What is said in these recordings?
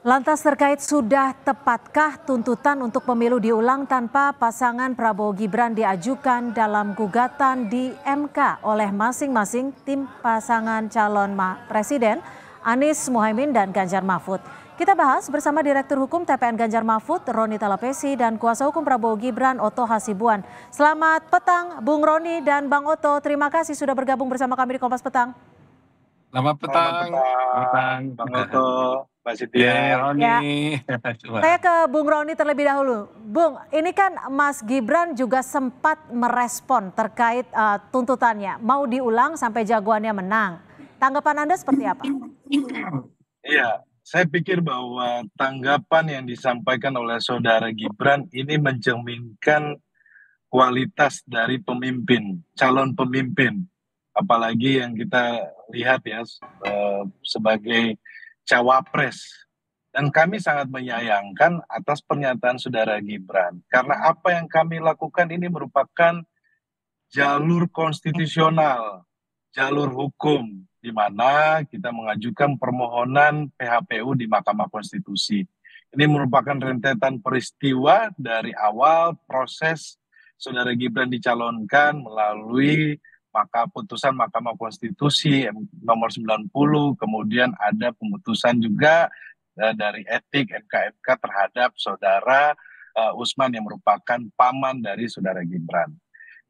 Lantas terkait sudah tepatkah tuntutan untuk pemilu diulang tanpa pasangan Prabowo Gibran diajukan dalam gugatan di MK oleh masing-masing tim pasangan calon presiden Anies Mohaimin dan Ganjar Mahfud. Kita bahas bersama Direktur Hukum TPN Ganjar Mahfud, Roni Talapesi, dan Kuasa Hukum Prabowo Gibran, Oto Hasibuan. Selamat petang, Bung Roni dan Bang Oto. Terima kasih sudah bergabung bersama kami di Kompas Petang. Selamat petang, Bang Oto, Mbak Ya, Cynthia. Roni. Ya. Saya ke Bung Roni terlebih dahulu. Bung, ini kan Mas Gibran juga sempat merespon terkait tuntutannya. Mau diulang sampai jagoannya menang. Tanggapan Anda seperti apa? Iya, saya pikir bahwa tanggapan yang disampaikan oleh saudara Gibran ini mencerminkan kualitas dari pemimpin, calon pemimpin. Apalagi yang kita lihat ya sebagai cawapres. Dan kami sangat menyayangkan atas pernyataan saudara Gibran. Karena apa yang kami lakukan ini merupakan jalur konstitusional, jalur hukum, di mana kita mengajukan permohonan PHPU di Mahkamah Konstitusi. Ini merupakan rentetan peristiwa dari awal proses saudara Gibran dicalonkan melalui putusan Mahkamah Konstitusi nomor 90, kemudian ada pemutusan juga dari etik MK terhadap saudara Usman yang merupakan paman dari saudara Gibran.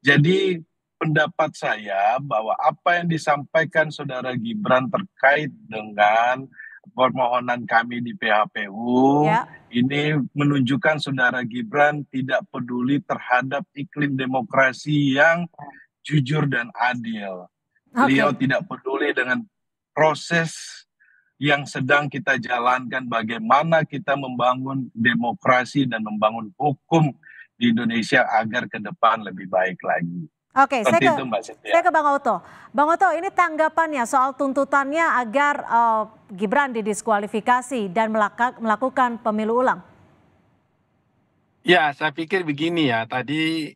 Jadi pendapat saya bahwa apa yang disampaikan saudara Gibran terkait dengan permohonan kami di PHPU ini menunjukkan saudara Gibran tidak peduli terhadap iklim demokrasi yang jujur dan adil. Beliau tidak peduli dengan proses yang sedang kita jalankan, bagaimana kita membangun demokrasi dan membangun hukum di Indonesia agar ke depan lebih baik lagi. Oke, saya ke Bang Oto. Bang Oto, ini tanggapannya soal tuntutannya agar Gibran didiskualifikasi dan melakukan pemilu ulang. Ya, saya pikir begini ya. Tadi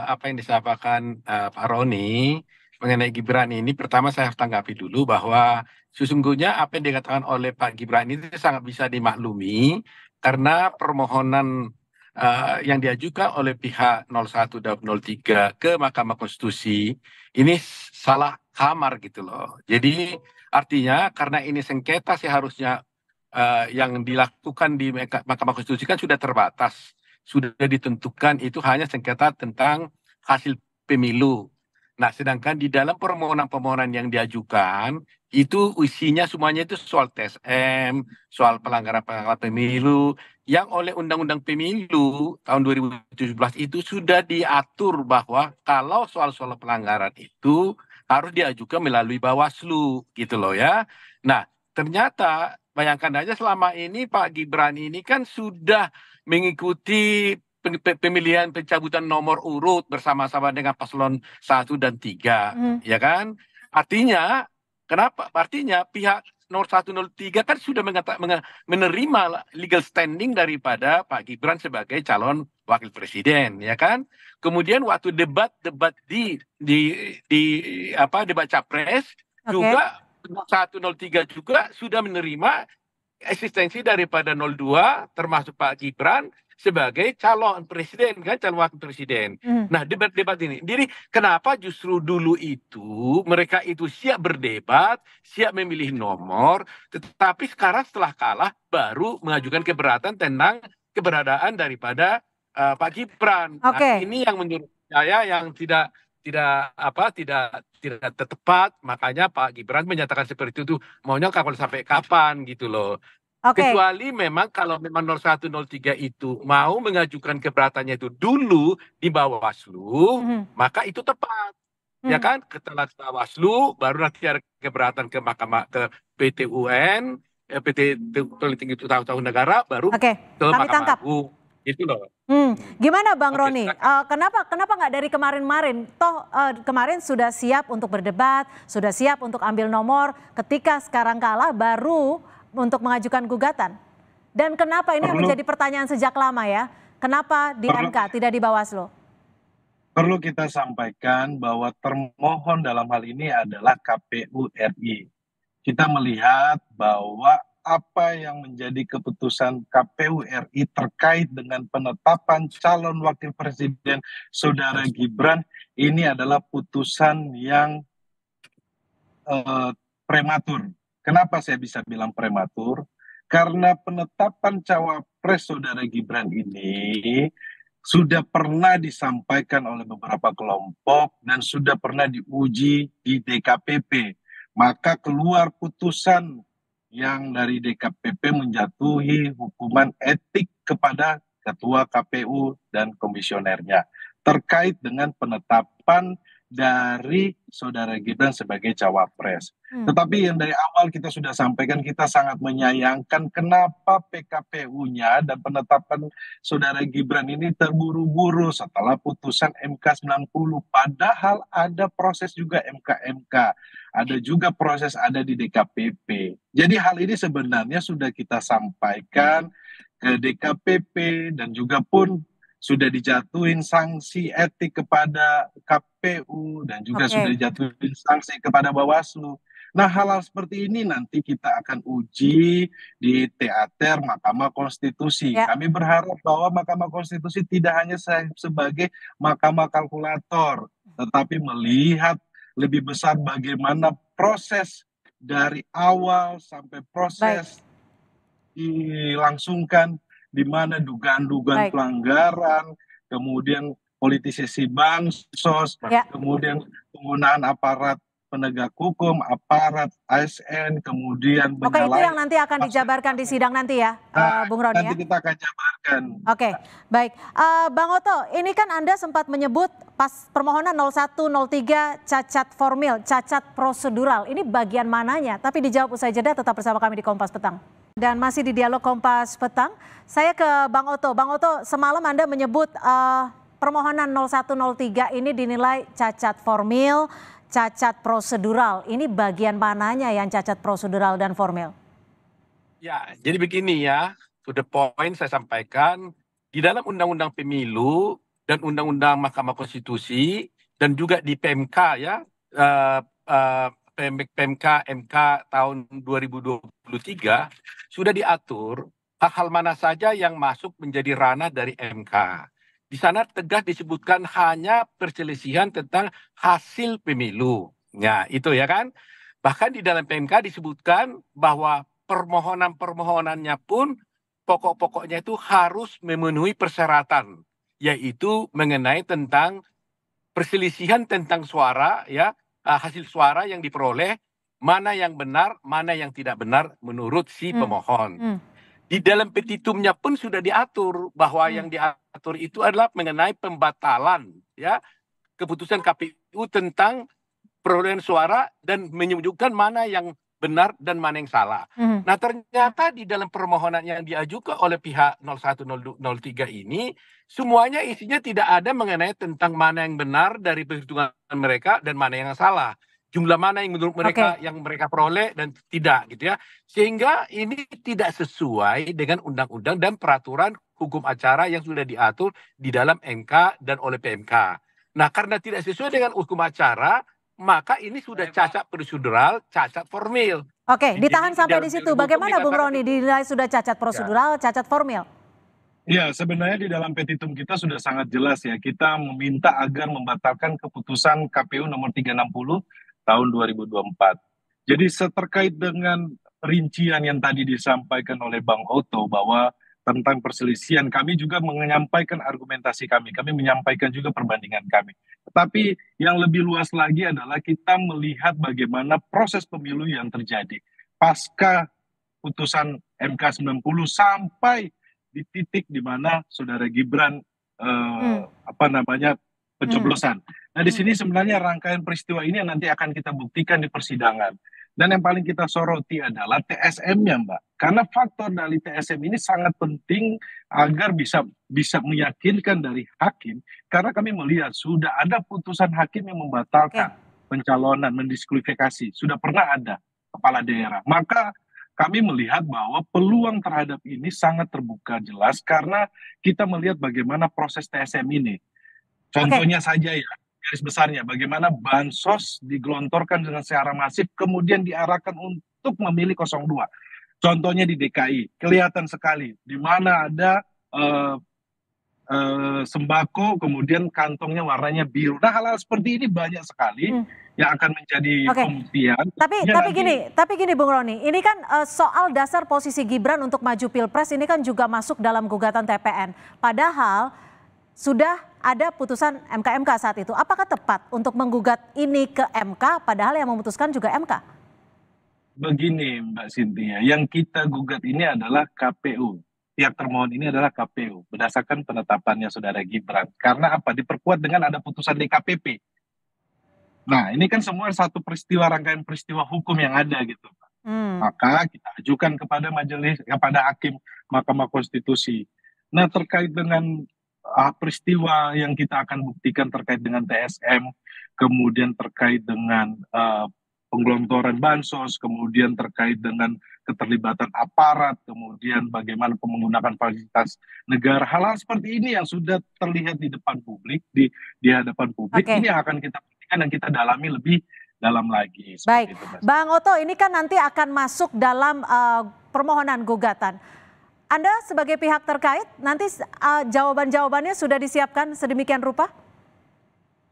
apa yang disampaikan Pak Roni mengenai Gibran ini, pertama saya harus tanggapi dulu bahwa sesungguhnya apa yang dikatakan oleh Pak Gibran ini sangat bisa dimaklumi karena permohonan yang diajukan oleh pihak 01 dan 03 ke Mahkamah Konstitusi ini salah kamar gitu loh. Jadi artinya karena ini sengketa seharusnya yang dilakukan di Mahkamah Konstitusi kan sudah terbatas, sudah ditentukan itu hanya sengketa tentang hasil pemilu. Nah, sedangkan di dalam permohonan-permohonan yang diajukan itu isinya semuanya itu soal TSM, soal pelanggaran pemilu yang oleh Undang-Undang Pemilu tahun 2017 itu sudah diatur bahwa kalau soal-soal pelanggaran itu harus diajukan melalui Bawaslu gitu loh ya. Nah, ternyata bayangkan aja selama ini Pak Gibran ini kan sudah mengikuti pemilihan pencabutan nomor urut bersama-sama dengan paslon 1 dan 3, ya kan? Artinya, kenapa? Artinya pihak nomor 103 kan sudah menerima legal standing daripada Pak Gibran sebagai calon wakil presiden, ya kan? Kemudian waktu debat di debat capres juga 103 juga sudah menerima eksistensi daripada 02 termasuk Pak Gibran sebagai calon presiden kan, calon wakil presiden. Nah, debat-debat ini. Jadi kenapa justru dulu itu mereka itu siap berdebat, siap memilih nomor, tetapi sekarang setelah kalah baru mengajukan keberatan tentang keberadaan daripada Pak Gibran. Nah, ini yang menurut saya yang tidak tepat, makanya Pak Gibran menyatakan seperti itu maunya kalau sampai kapan gitu loh. Kecuali memang kalau memang 01 03 itu mau mengajukan keberatannya itu dulu di Bawaslu, maka itu tepat. Ya kan? Setelah Bawaslu baru nanti ada keberatan ke Mahkamah ke PT UN, PT Tinggi Tahun Negara baru ke Mahkamah Agung. Itu loh. Gimana Bang Roni? Kenapa nggak dari kemarin-kemarin? Toh kemarin sudah siap untuk berdebat, sudah siap untuk ambil nomor. Ketika sekarang kalah baru untuk mengajukan gugatan. Dan kenapa ini yang menjadi pertanyaan sejak lama ya? Kenapa di MK tidak di Bawaslu? Perlu kita sampaikan bahwa termohon dalam hal ini adalah KPU RI. Kita melihat bahwa apa yang menjadi keputusan KPU RI terkait dengan penetapan calon wakil presiden Saudara Gibran, ini adalah putusan yang prematur. Kenapa saya bisa bilang prematur? Karena penetapan cawapres Saudara Gibran ini sudah pernah disampaikan oleh beberapa kelompok dan sudah pernah diuji di DKPP. Maka keluar putusan yang dari DKPP menjatuhi hukuman etik kepada Ketua KPU dan komisionernya terkait dengan penetapan dari Saudara Gibran sebagai cawapres. Tetapi yang dari awal kita sudah sampaikan, kita sangat menyayangkan kenapa PKPU-nya dan penetapan Saudara Gibran ini terburu-buru setelah putusan MK 90. Padahal ada proses juga MK-MK, ada juga proses ada di DKPP. Jadi hal ini sebenarnya sudah kita sampaikan ke DKPP dan juga pun sudah dijatuhin sanksi etik kepada KPU dan juga sudah dijatuhin sanksi kepada Bawaslu. Nah, hal-hal seperti ini nanti kita akan uji di teater Mahkamah Konstitusi. Kami berharap bahwa Mahkamah Konstitusi tidak hanya sebagai mahkamah kalkulator, tetapi melihat lebih besar bagaimana proses dari awal sampai proses dilangsungkan, di mana dugaan-dugaan pelanggaran, kemudian politisasi bansos, kemudian penggunaan aparat penegak hukum, aparat ASN, kemudian Oke, itu yang nanti akan dijabarkan di sidang nanti ya, Bung Roni. Nanti kita akan jabarkan. Oke, baik. Bang Oto, ini kan Anda sempat menyebut pas permohonan 0103 cacat formil, cacat prosedural. Ini bagian mananya? Tapi dijawab usai jeda, tetap bersama kami di Kompas Petang. Dan masih di Dialog Kompas Petang, saya ke Bang Oto. Bang Oto, semalam Anda menyebut permohonan 0103 ini dinilai cacat formil, cacat prosedural. Ini bagian mananya yang cacat prosedural dan formil? Ya, jadi begini ya, to the point saya sampaikan, di dalam Undang-Undang Pemilu dan Undang-Undang Mahkamah Konstitusi dan juga di PMK ya, PMK MK tahun 2023 sudah diatur hal-hal mana saja yang masuk menjadi ranah dari MK. Di sana tegas disebutkan hanya perselisihan tentang hasil pemilu. Ya, itu ya kan. Bahkan di dalam PMK disebutkan bahwa permohonan-permohonannya pun pokok-pokoknya itu harus memenuhi persyaratan, yaitu mengenai tentang perselisihan tentang suara ya, hasil suara yang diperoleh, mana yang benar, mana yang tidak benar menurut si pemohon. Di dalam petitumnya pun sudah diatur bahwa yang diatur itu adalah mengenai pembatalan ya keputusan KPU tentang perolehan suara dan menyebutkan mana yang benar dan mana yang salah. Nah, ternyata di dalam permohonan yang diajukan oleh pihak 0103 ini semuanya isinya tidak ada mengenai tentang mana yang benar dari perhitungan mereka dan mana yang salah. Jumlah mana yang menurut mereka yang mereka peroleh dan tidak gitu ya. Sehingga ini tidak sesuai dengan undang-undang dan peraturan hukum acara yang sudah diatur di dalam MK dan oleh PMK. Nah, karena tidak sesuai dengan hukum acara, maka ini sudah cacat prosedural, cacat formil. Oke, ditahan sampai di situ. Bagaimana Bung Roni dinilai sudah cacat prosedural, cacat formil? Ya, sebenarnya di dalam petitum kita sudah sangat jelas ya. Kita meminta agar membatalkan keputusan KPU nomor 360 tahun 2024. Jadi terkait dengan rincian yang tadi disampaikan oleh Bang Oto bahwa tentang perselisihan, kami juga menyampaikan argumentasi kami. Kami menyampaikan juga perbandingan kami. Tetapi yang lebih luas lagi adalah kita melihat bagaimana proses pemilu yang terjadi. Pasca putusan MK 90 sampai di titik di mana Saudara Gibran pencoblosan. Nah, di sini sebenarnya rangkaian peristiwa ini yang nanti akan kita buktikan di persidangan. Dan yang paling kita soroti adalah TSM-nya, Mbak. Karena faktor dari TSM ini sangat penting agar bisa meyakinkan dari hakim. Karena kami melihat sudah ada putusan hakim yang membatalkan pencalonan, mendiskualifikasi. Sudah pernah ada kepala daerah. Maka kami melihat bahwa peluang terhadap ini sangat terbuka jelas karena kita melihat bagaimana proses TSM ini. Contohnya saja ya, garis besarnya bagaimana bansos digelontorkan dengan secara masif kemudian diarahkan untuk memilih 02. Contohnya di DKI, kelihatan sekali di mana ada sembako, kemudian kantongnya warnanya biru. Nah, hal-hal seperti ini banyak sekali Hmm. yang akan menjadi Oke. pembuktian. Tapi gini Bung Roni, ini kan soal dasar posisi Gibran untuk maju Pilpres ini kan juga masuk dalam gugatan TPN. Padahal sudah ada putusan MK saat itu. Apakah tepat untuk menggugat ini ke MK padahal yang memutuskan juga MK? Begini Mbak Cynthia, yang kita gugat ini adalah KPU. Pihak termohon ini adalah KPU berdasarkan penetapannya saudara Gibran. Karena apa? Diperkuat dengan ada putusan DKPP. Nah, ini kan semua satu peristiwa, rangkaian peristiwa hukum yang ada gitu. Maka kita ajukan kepada kepada hakim Mahkamah Konstitusi. Nah, terkait dengan peristiwa yang kita akan buktikan terkait dengan TSM, kemudian terkait dengan penggelontoran bansos, kemudian terkait dengan keterlibatan aparat, kemudian bagaimana menggunakan fasilitas negara, hal-hal seperti ini yang sudah terlihat di depan publik, di hadapan publik, ini yang akan kita buktikan dan kita dalami lebih dalam lagi. Baik, itu, Bang Oto, ini kan nanti akan masuk dalam permohonan gugatan. Anda sebagai pihak terkait, nanti jawaban-jawabannya sudah disiapkan sedemikian rupa?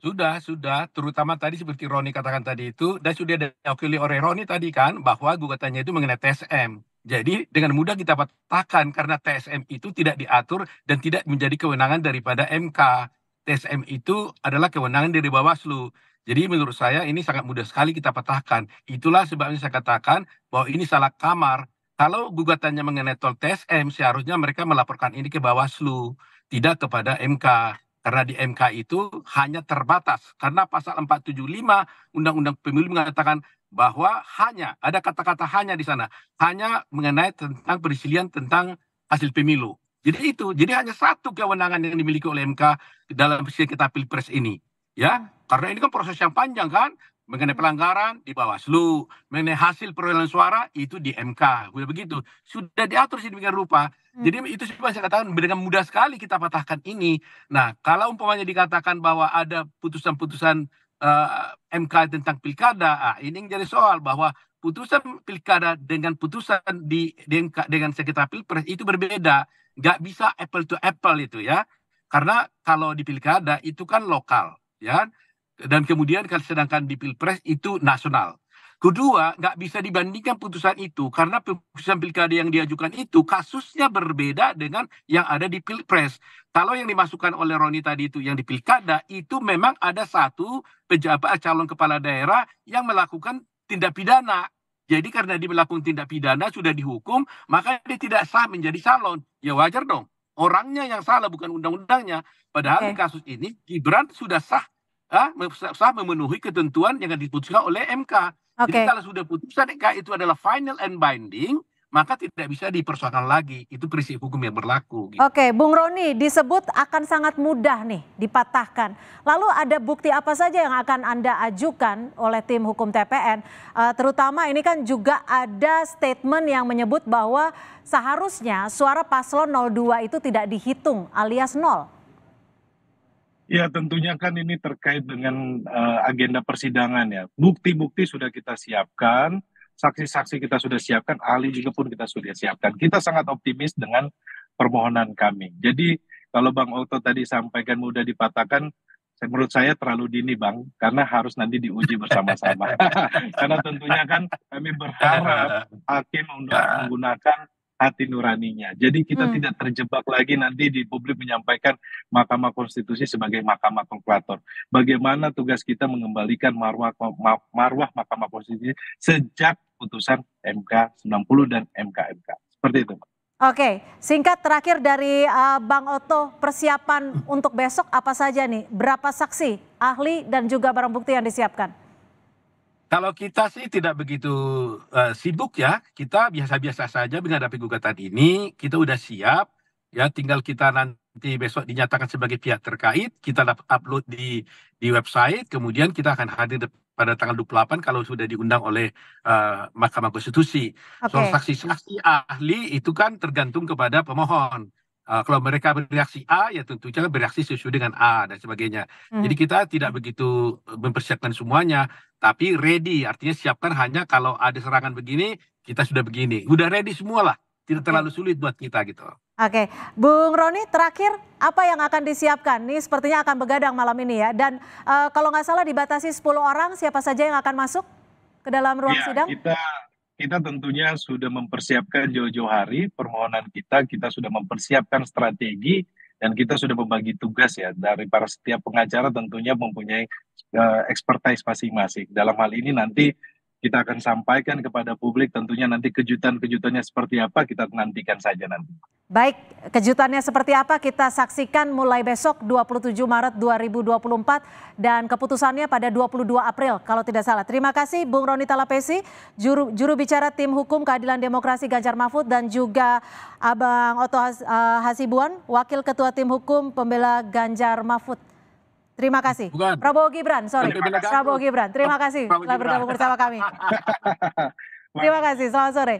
Sudah, terutama tadi seperti Roni katakan tadi itu, dan sudah diwakili oleh Roni tadi kan, bahwa gugatannya itu mengenai TSM. Jadi dengan mudah kita patahkan karena TSM itu tidak diatur dan tidak menjadi kewenangan daripada MK. TSM itu adalah kewenangan dari Bawaslu. Jadi menurut saya ini sangat mudah sekali kita patahkan. Itulah sebabnya saya katakan bahwa ini salah kamar. Kalau gugatannya mengenai tol TSM, seharusnya mereka melaporkan ini ke Bawaslu, tidak kepada MK. Karena di MK itu hanya terbatas. Karena pasal 475 Undang-Undang Pemilu mengatakan bahwa hanya, ada kata-kata hanya di sana. Hanya mengenai tentang perselisihan tentang hasil pemilu. Jadi hanya satu kewenangan yang dimiliki oleh MK dalam sengketa Pilpres ini. Ya, karena ini kan proses yang panjang kan. Mengenai pelanggaran di Bawaslu, mengenai hasil perolehan suara itu di MK. Begitu. Sudah diatur sedemikian rupa. Jadi itu sebab saya katakan dengan mudah sekali kita patahkan ini. Nah, kalau umpamanya dikatakan bahwa ada putusan-putusan MK tentang pilkada, ini yang jadi soal bahwa putusan pilkada dengan putusan di MK dengan sengketa Pilpres itu berbeda. Nggak bisa apple to apple itu ya. Karena kalau di pilkada itu kan lokal, ya. Dan kemudian sedangkan di Pilpres itu nasional. Kedua, nggak bisa dibandingkan putusan itu karena putusan pilkada yang diajukan itu kasusnya berbeda dengan yang ada di Pilpres. Kalau yang dimasukkan oleh Roni tadi itu yang di pilkada itu memang ada satu pejabat calon kepala daerah yang melakukan tindak pidana. Jadi karena dia melakukan tindak pidana sudah dihukum, maka dia tidak sah menjadi calon. Ya wajar dong. Orangnya yang salah bukan undang-undangnya. Padahal di kasus ini Gibran sudah sah memenuhi ketentuan yang diputuskan oleh MK. Jadi kalau sudah putusan MK itu adalah final and binding, maka tidak bisa dipersoalkan lagi. Itu prinsip hukum yang berlaku. Gitu. Oke, Bung Roni, disebut akan sangat mudah nih dipatahkan. Lalu ada bukti apa saja yang akan Anda ajukan oleh tim hukum TPN? Terutama ini kan juga ada statement yang menyebut bahwa seharusnya suara paslon 02 itu tidak dihitung alias nol. Ya tentunya kan ini terkait dengan agenda persidangan ya. Bukti-bukti sudah kita siapkan, saksi-saksi kita sudah siapkan, ahli juga pun kita sudah siapkan. Kita sangat optimis dengan permohonan kami. Jadi kalau Bang Oto tadi sampaikan mudah dipatahkan, menurut saya terlalu dini Bang, karena harus nanti diuji bersama-sama. Karena tentunya kan kami berharap hakim menggunakan hati nuraninya. Jadi kita tidak terjebak lagi nanti di publik menyampaikan Mahkamah Konstitusi sebagai Mahkamah Kalkulator. Bagaimana tugas kita mengembalikan marwah Mahkamah Konstitusi sejak putusan MK 90 dan MK. Seperti itu. Oke, singkat terakhir dari Bang Oto, persiapan untuk besok apa saja nih? Berapa saksi, ahli dan juga barang bukti yang disiapkan? Kalau kita sih tidak begitu sibuk ya, kita biasa-biasa saja menghadapi gugatan ini, kita udah siap, ya tinggal kita nanti besok dinyatakan sebagai pihak terkait, kita upload di website, kemudian kita akan hadir pada tanggal 28 kalau sudah diundang oleh Mahkamah Konstitusi. Soal saksi-saksi ahli itu kan tergantung kepada pemohon. Kalau mereka bereaksi A, ya tentunya bereaksi sesuai dengan A dan sebagainya. Jadi kita tidak begitu mempersiapkan semuanya, tapi ready, artinya siapkan hanya kalau ada serangan begini, kita sudah begini. Udah ready semua lah, tidak terlalu sulit buat kita gitu. Oke, Bung Roni, terakhir apa yang akan disiapkan? Ini sepertinya akan begadang malam ini ya. Dan kalau nggak salah dibatasi 10 orang, siapa saja yang akan masuk ke dalam ruang sidang? Kita tentunya sudah mempersiapkan jauh-jauh hari permohonan kita sudah mempersiapkan strategi dan kita sudah membagi tugas ya dari para setiap pengacara tentunya mempunyai expertise masing-masing. Dalam hal ini nanti kita akan sampaikan kepada publik tentunya nanti kejutan-kejutannya seperti apa kita nantikan saja nanti. Baik, kejutannya seperti apa kita saksikan mulai besok 27 Maret 2024 dan keputusannya pada 22 April kalau tidak salah. Terima kasih Bung Roni Talapesi, juru bicara tim hukum keadilan demokrasi Ganjar Mahfud dan juga Abang Otto Hasibuan, Wakil Ketua Tim Hukum Pembela Ganjar Mahfud. Terima kasih. Bukan. Prabowo Gibran, Prabowo Gibran. Terima kasih telah bergabung bersama kami. Terima kasih, selamat sore.